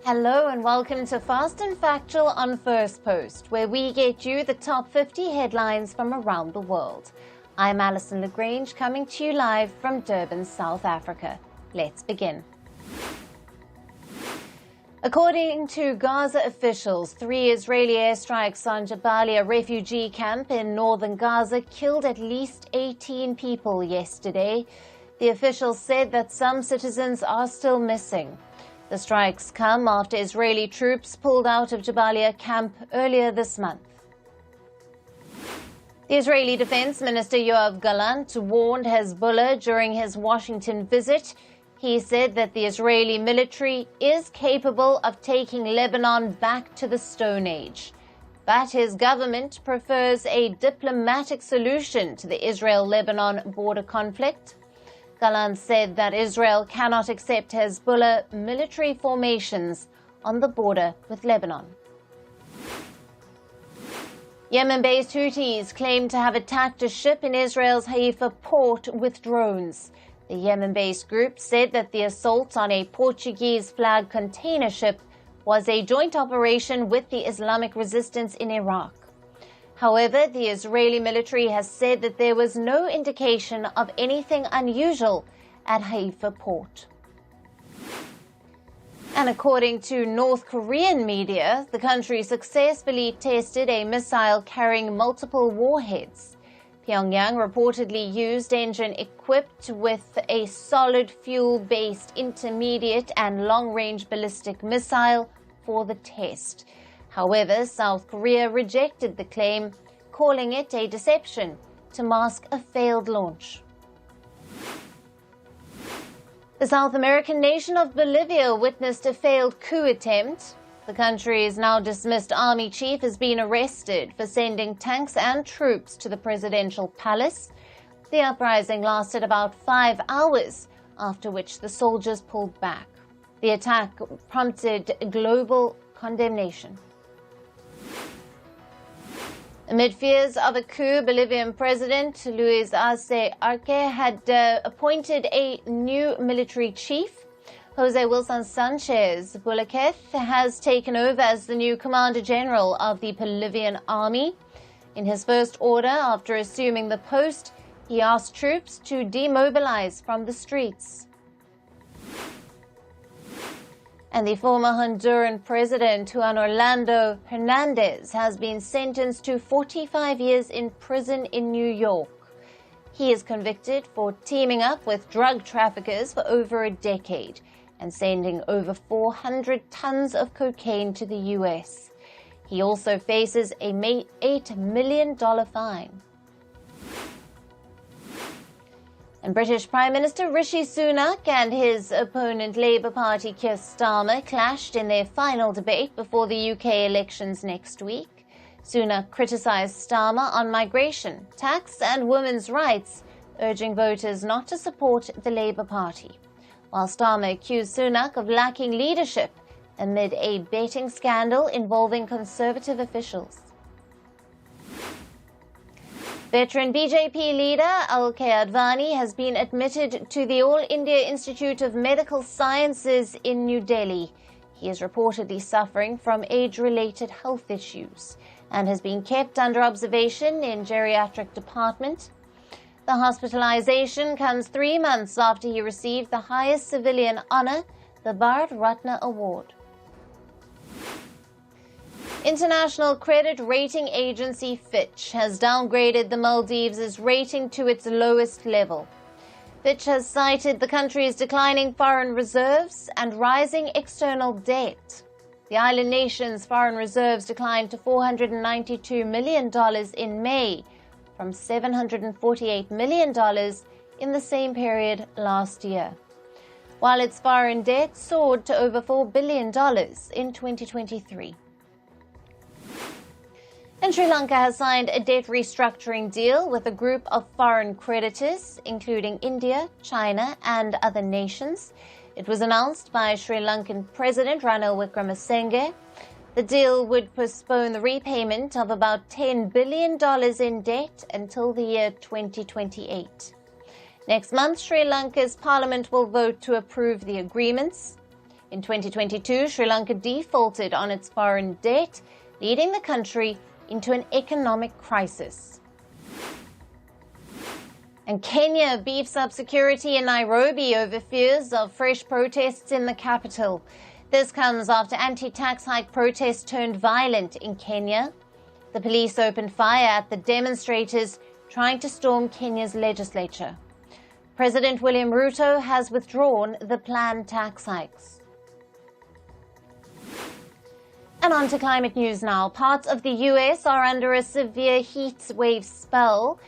Hello and welcome to Fast and Factual on Firstpost, where we get you the top 50 headlines from around the world. I'm Alison Lagrange, coming to you live from Durban, South Africa. Let's begin. According to Gaza officials, 3 Israeli airstrikes on Jabalia refugee camp in northern Gaza killed at least 18 people yesterday. The officials said that some citizens are still missing. The strikes come after Israeli troops pulled out of Jabalia camp earlier this month. The Israeli Defense Minister Yoav Gallant warned Hezbollah during his Washington visit. He said that the Israeli military is capable of taking Lebanon back to the Stone Age. But his government prefers a diplomatic solution to the Israel-Lebanon border conflict. Gallant said that Israel cannot accept Hezbollah military formations on the border with Lebanon. Yemen-based Houthis claim to have attacked a ship in Israel's Haifa port with drones. The Yemen-based group said that the assault on a Portuguese-flagged container ship was a joint operation with the Islamic resistance in Iraq. However, the Israeli military has said that there was no indication of anything unusual at Haifa port. And according to North Korean media, the country successfully tested a missile carrying multiple warheads. Pyongyang reportedly used engine equipped with a solid fuel-based intermediate and long-range ballistic missile for the test. However, South Korea rejected the claim, calling it a deception to mask a failed launch. The South American nation of Bolivia witnessed a failed coup attempt. The country's now dismissed army chief has been arrested for sending tanks and troops to the presidential palace. The uprising lasted about 5 hours, after which the soldiers pulled back. The attack prompted global condemnation. Amid fears of a coup, Bolivian President Luis Arce had appointed a new military chief. Jose Wilson Sanchez Velazquez has taken over as the new Commander General of the Bolivian Army. In his first order after assuming the post, he asked troops to demobilize from the streets. And the former Honduran President Juan Orlando Hernandez has been sentenced to 45 years in prison in New York. He is convicted for teaming up with drug traffickers for over a decade and sending over 400 tons of cocaine to the U.S. He also faces a $8 million fine. And British Prime Minister Rishi Sunak and his opponent Labour Party Keir Starmer clashed in their final debate before the UK elections next week. Sunak criticised Starmer on migration, tax and women's rights, urging voters not to support the Labour Party, while Starmer accused Sunak of lacking leadership amid a betting scandal involving Conservative officials. Veteran BJP leader Al-K Advani has been admitted to the All India Institute of Medical Sciences in New Delhi. He is reportedly suffering from age-related health issues and has been kept under observation in geriatric department. The hospitalization comes 3 months after he received the highest civilian honor, the Bharat Ratna Award. International credit rating agency Fitch has downgraded the Maldives' rating to its lowest level. Fitch has cited the country's declining foreign reserves and rising external debt. The island nation's foreign reserves declined to $492 million in May, from $748 million in the same period last year, while its foreign debt soared to over $4 billion in 2023. And Sri Lanka has signed a debt restructuring deal with a group of foreign creditors, including India, China, and other nations. It was announced by Sri Lankan President Ranil Wickremesinghe. The deal would postpone the repayment of about $10 billion in debt until the year 2028. Next month, Sri Lanka's parliament will vote to approve the agreements. In 2022, Sri Lanka defaulted on its foreign debt, leading the country into an economic crisis. And Kenya beefs up security in Nairobi over fears of fresh protests in the capital. This comes after anti-tax hike protests turned violent in Kenya. The police opened fire at the demonstrators trying to storm Kenya's legislature. President William Ruto has withdrawn the planned tax hikes. And on to climate news now. Parts of the U.S. are under a severe heat wave spell.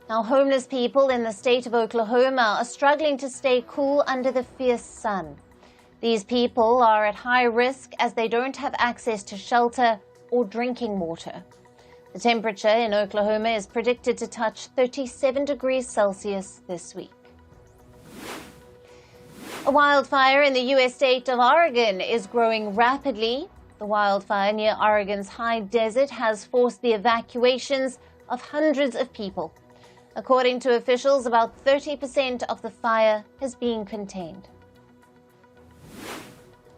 Now, homeless people in the state of Oklahoma are struggling to stay cool under the fierce sun. These people are at high risk as they don't have access to shelter or drinking water. The temperature in Oklahoma is predicted to touch 37 degrees Celsius this week. A wildfire in the U.S. state of Oregon is growing rapidly. The wildfire near Oregon's high desert has forced the evacuations of hundreds of people. According to officials, about 30% of the fire has been contained.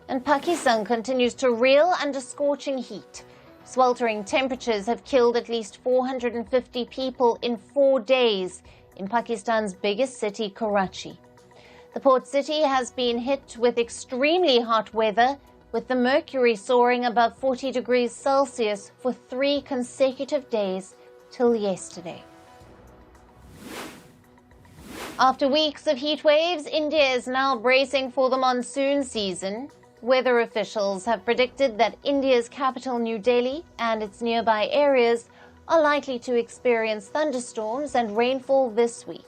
And Pakistan continues to reel under scorching heat. Sweltering temperatures have killed at least 450 people in 4 days in Pakistan's biggest city, Karachi. The port city has been hit with extremely hot weather, with the mercury soaring above 40 degrees Celsius for 3 consecutive days till yesterday. After weeks of heat waves, India is now bracing for the monsoon season. Weather officials have predicted that India's capital, New Delhi, and its nearby areas are likely to experience thunderstorms and rainfall this week.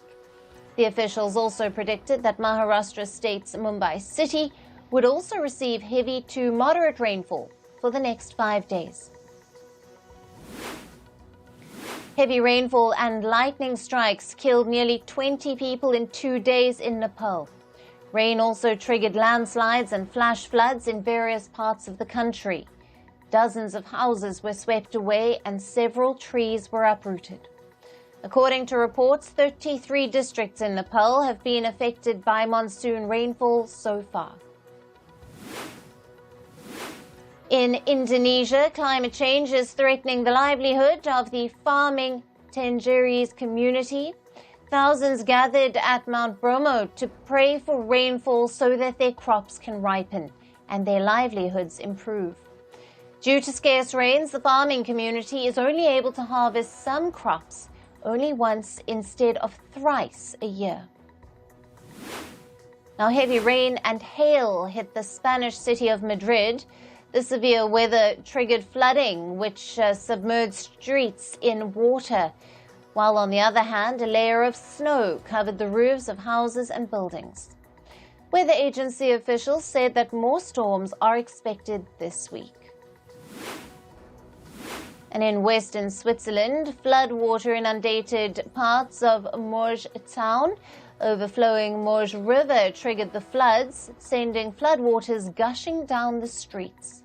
The officials also predicted that Maharashtra state's Mumbai city would also receive heavy to moderate rainfall for the next 5 days. Heavy rainfall and lightning strikes killed nearly 20 people in 2 days in Nepal. Rain also triggered landslides and flash floods in various parts of the country. Dozens of houses were swept away and several trees were uprooted. According to reports, 33 districts in Nepal have been affected by monsoon rainfall so far. In Indonesia, climate change is threatening the livelihood of the farming Tenggeri's community. Thousands gathered at Mount Bromo to pray for rainfall so that their crops can ripen and their livelihoods improve. Due to scarce rains, the farming community is only able to harvest some crops only once instead of thrice a year. Now, heavy rain and hail hit the Spanish city of Madrid. The severe weather triggered flooding, which submerged streets in water, while on the other hand, a layer of snow covered the roofs of houses and buildings. Weather agency officials said that more storms are expected this week. And in western Switzerland, floodwater inundated parts of Morges town. Overflowing Morges River triggered the floods, sending floodwaters gushing down the streets.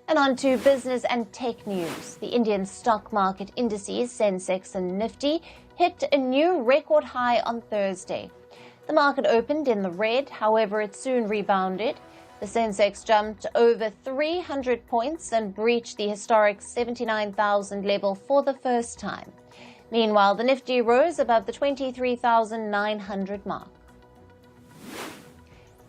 And on to business and tech news. The Indian stock market indices, Sensex and Nifty, hit a new record high on Thursday. The market opened in the red, however, it soon rebounded. The Sensex jumped over 300 points and breached the historic 79,000 level for the first time. Meanwhile, the Nifty rose above the 23,900 mark.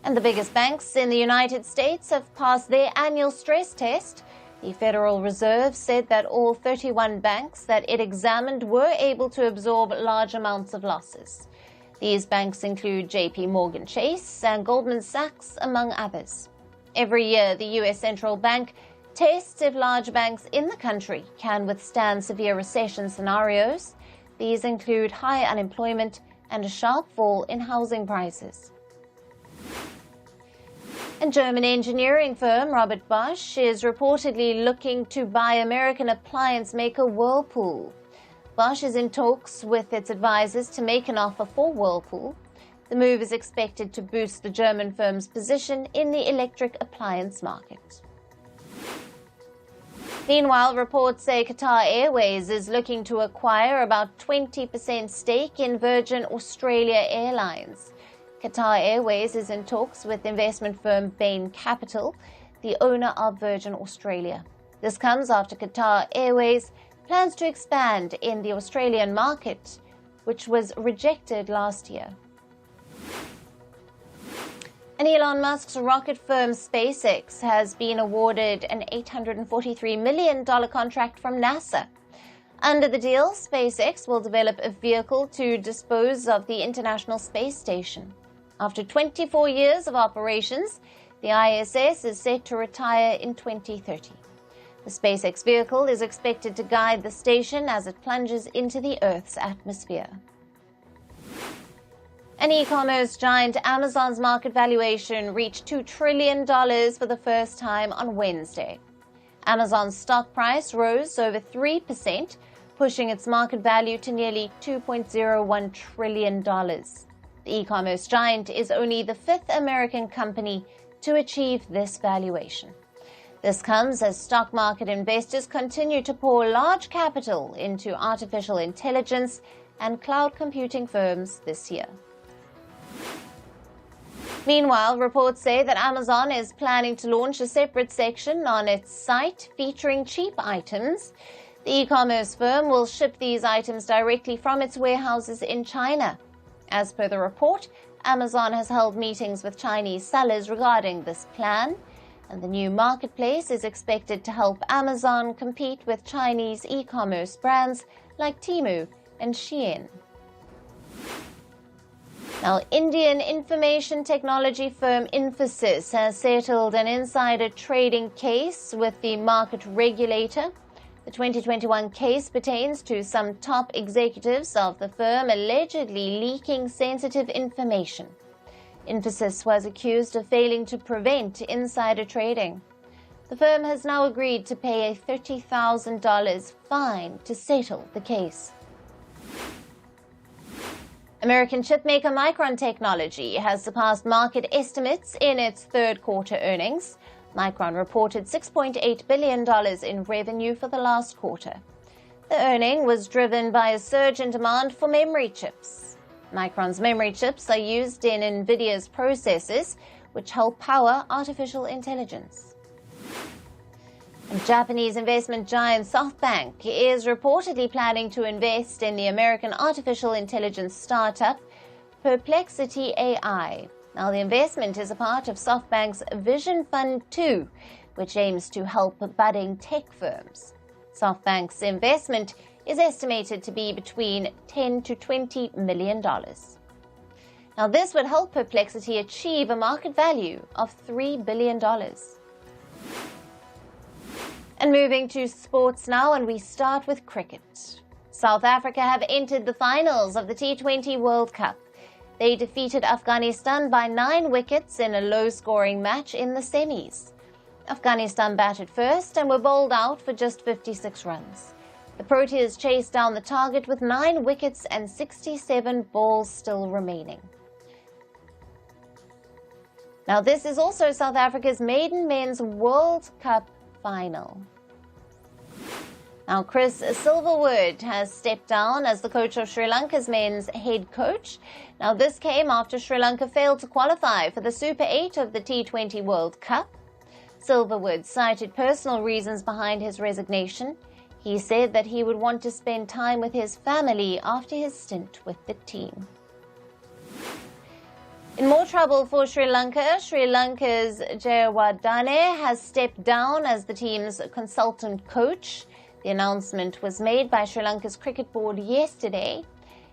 And the biggest banks in the United States have passed their annual stress test. The Federal Reserve said that all 31 banks that it examined were able to absorb large amounts of losses. These banks include JP Morgan Chase and Goldman Sachs, among others. Every year, the U.S. Central Bank tests if large banks in the country can withstand severe recession scenarios. These include high unemployment and a sharp fall in housing prices. And German engineering firm Robert Bosch is reportedly looking to buy American appliance maker Whirlpool. Bosch is in talks with its advisors to make an offer for Whirlpool. The move is expected to boost the German firm's position in the electric appliance market. Meanwhile, reports say Qatar Airways is looking to acquire about 20% stake in Virgin Australia Airlines. Qatar Airways is in talks with investment firm Bain Capital, the owner of Virgin Australia. This comes after Qatar Airways plans to expand in the Australian market, which was rejected last year. And Elon Musk's rocket firm SpaceX has been awarded an $843 million contract from NASA. Under the deal, SpaceX will develop a vehicle to dispose of the International Space Station. After 24 years of operations, the ISS is set to retire in 2030. The SpaceX vehicle is expected to guide the station as it plunges into the Earth's atmosphere. An e-commerce giant Amazon's market valuation reached $2 trillion for the first time on Wednesday. Amazon's stock price rose over 3%, pushing its market value to nearly $2.01 trillion. The e-commerce giant is only the fifth American company to achieve this valuation. This comes as stock market investors continue to pour large capital into artificial intelligence and cloud computing firms this year. Meanwhile, reports say that Amazon is planning to launch a separate section on its site featuring cheap items. The e-commerce firm will ship these items directly from its warehouses in China. As per the report, Amazon has held meetings with Chinese sellers regarding this plan, and the new marketplace is expected to help Amazon compete with Chinese e-commerce brands like Temu and Shein. Now, Indian information technology firm Infosys has settled an insider trading case with the market regulator. The 2021 case pertains to some top executives of the firm allegedly leaking sensitive information. Infosys was accused of failing to prevent insider trading. The firm has now agreed to pay a $30,000 fine to settle the case. American chipmaker Micron Technology has surpassed market estimates in its third quarter earnings. Micron reported $6.8 billion in revenue for the last quarter. The earning was driven by a surge in demand for memory chips. Micron's memory chips are used in NVIDIA's processors, which help power artificial intelligence. And Japanese investment giant SoftBank is reportedly planning to invest in the American artificial intelligence startup Perplexity AI. Now, the investment is a part of SoftBank's Vision Fund 2, which aims to help budding tech firms. SoftBank's investment is estimated to be between $10 to $20 million. Now, this would help Perplexity achieve a market value of $3 billion. And moving to sports now, and we start with cricket. South Africa have entered the finals of the T20 World Cup. They defeated Afghanistan by 9 wickets in a low-scoring match in the semis. Afghanistan batted first and were bowled out for just 56 runs. The Proteas chased down the target with 9 wickets and 67 balls still remaining. Now, this is also South Africa's maiden men's World Cup final. Now, Chris Silverwood has stepped down as the coach of Sri Lanka's men's head coach. Now, this came after Sri Lanka failed to qualify for the Super 8 of the T20 World Cup. Silverwood cited personal reasons behind his resignation. He said that he would want to spend time with his family after his stint with the team. In more trouble for Sri Lanka, Sri Lanka's Jayawardene has stepped down as the team's consultant coach. The announcement was made by Sri Lanka's cricket board yesterday.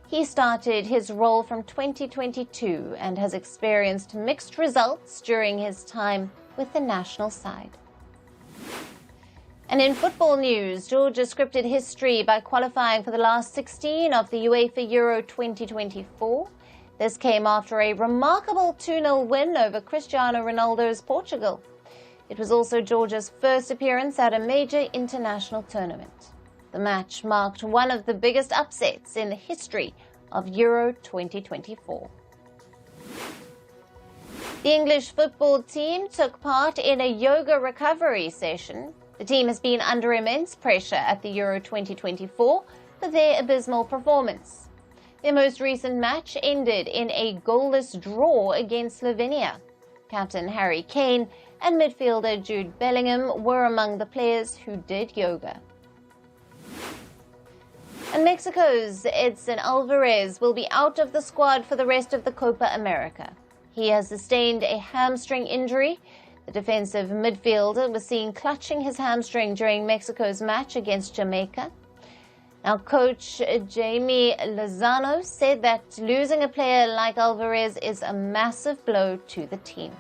He started his role from 2022 and has experienced mixed results during his time with the national side. And in football news, Georgia scripted history by qualifying for the last 16 of the UEFA Euro 2024. This came after a remarkable 2-0 win over Cristiano Ronaldo's Portugal. It was also Georgia's first appearance at a major international tournament. The match marked one of the biggest upsets in the history of Euro 2024. The English football team took part in a yoga recovery session. The team has been under immense pressure at the Euro 2024 for their abysmal performance. Their most recent match ended in a goalless draw against Slovenia. Captain Harry Kane and midfielder Jude Bellingham were among the players who did yoga. And Mexico's Edson Alvarez will be out of the squad for the rest of the Copa America. He has sustained a hamstring injury. The defensive midfielder was seen clutching his hamstring during Mexico's match against Jamaica. Now, coach Jaime Lozano said that losing a player like Alvarez is a massive blow to the team.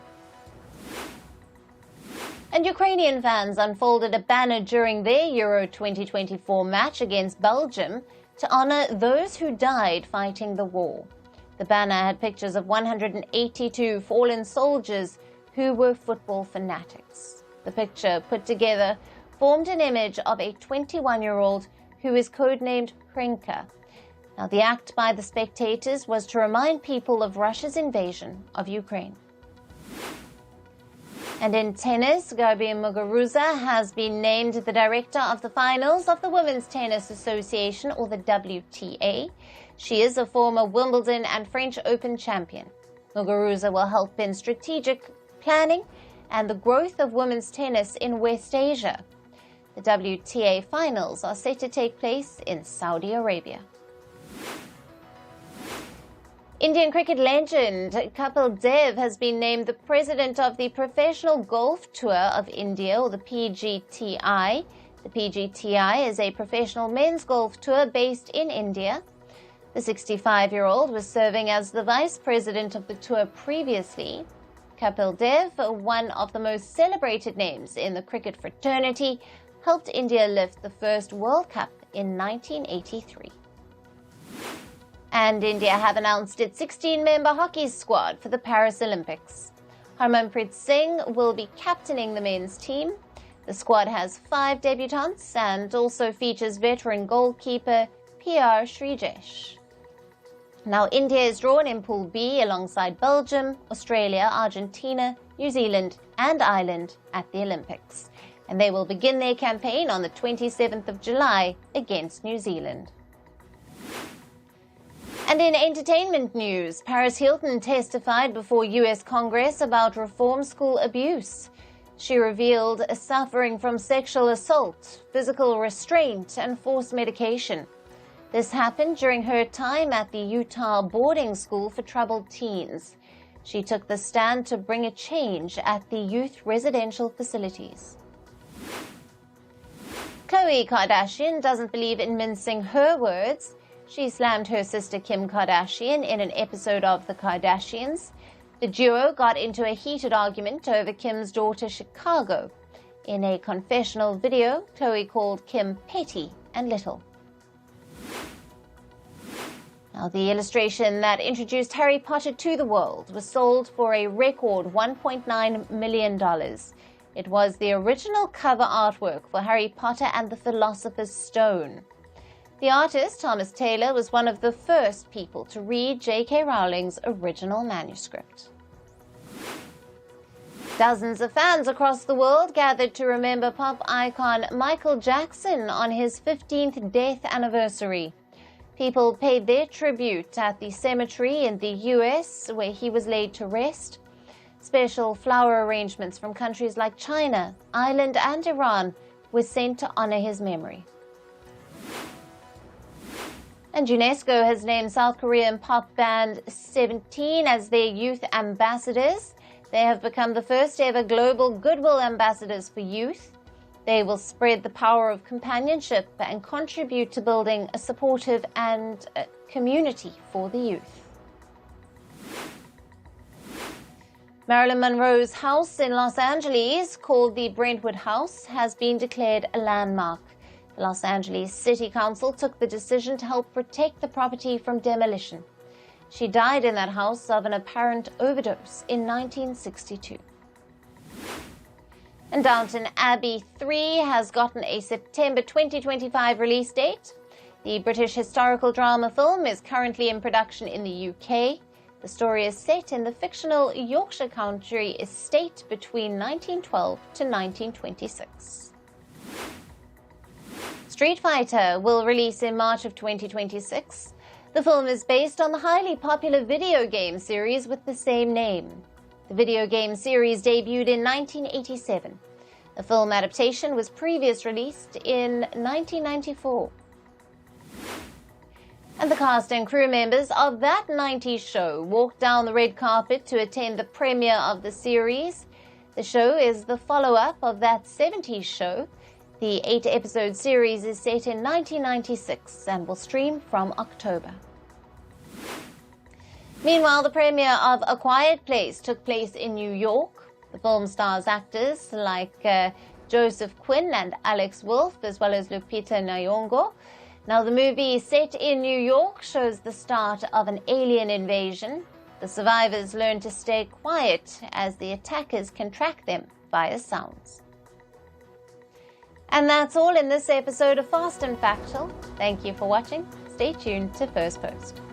And Ukrainian fans unfolded a banner during their Euro 2024 match against Belgium to honor those who died fighting the war. The banner had pictures of 182 fallen soldiers who were football fanatics. The picture put together formed an image of a 21-year-old who is codenamed Hrenka. Now, the act by the spectators was to remind people of Russia's invasion of Ukraine. And in tennis, Gabi Muguruza has been named the director of the finals of the Women's Tennis Association, or the WTA. She is a former Wimbledon and French Open champion. Muguruza will help in strategic planning and the growth of women's tennis in West Asia. The WTA finals are set to take place in Saudi Arabia. Indian cricket legend Kapil Dev has been named the president of the Professional Golf Tour of India, or the PGTI. The PGTI is a professional men's golf tour based in India. The 65-year-old was serving as the vice president of the tour previously. Kapil Dev, one of the most celebrated names in the cricket fraternity, helped India lift the first World Cup in 1983. And India have announced its 16-member hockey squad for the Paris Olympics. Harmanpreet Singh will be captaining the men's team. The squad has 5 debutants and also features veteran goalkeeper PR Srijesh. Now, India is drawn in Pool B alongside Belgium, Australia, Argentina, New Zealand and Ireland at the Olympics. And they will begin their campaign on the 27th of July against New Zealand. And in entertainment news, Paris Hilton testified before U.S. Congress about reform school abuse. She revealed suffering from sexual assault, physical restraint, and forced medication. This happened during her time at the Utah boarding school for troubled teens. She took the stand to bring a change at the youth residential facilities. Khloe Kardashian doesn't believe in mincing her words. She slammed her sister Kim Kardashian in an episode of The Kardashians. The duo got into a heated argument over Kim's daughter Chicago. In a confessional video, Khloe called Kim petty and little. Now, the illustration that introduced Harry Potter to the world was sold for a record $1.9 million. It was the original cover artwork for Harry Potter and the Philosopher's Stone. The artist, Thomas Taylor, was one of the first people to read J.K. Rowling's original manuscript. Dozens of fans across the world gathered to remember pop icon Michael Jackson on his 15th death anniversary. People paid their tribute at the cemetery in the U.S., where he was laid to rest. Special flower arrangements from countries like China, Ireland, and Iran were sent to honor his memory. And UNESCO has named South Korean pop band 17 as their youth ambassadors. They have become the first ever global goodwill ambassadors for youth. They will spread the power of companionship and contribute to building a supportive and community for the youth. Marilyn Monroe's house in Los Angeles, called the Brentwood House, has been declared a landmark. The Los Angeles City Council took the decision to help protect the property from demolition. She died in that house of an apparent overdose in 1962. And Downton Abbey 3 has gotten a September 2025 release date. The British historical drama film is currently in production in the UK. The story is set in the fictional Yorkshire Country estate between 1912 to 1926. Street Fighter will release in March of 2026. The film is based on the highly popular video game series with the same name. The video game series debuted in 1987. The film adaptation was previously released in 1994. And the cast and crew members of that 90s show walked down the red carpet to attend the premiere of the series. The show is the follow-up of that 70s show. The 8-episode series is set in 1996 and will stream from October. Meanwhile, the premiere of A Quiet Place took place in New York. The film stars actors like Joseph Quinn and Alex Wolff, as well as Lupita Nyong'o. Now, the movie set in New York shows the start of an alien invasion. The survivors learn to stay quiet as the attackers can track them via sounds. And that's all in this episode of Fast and Factual. Thank you for watching. Stay tuned to Firstpost.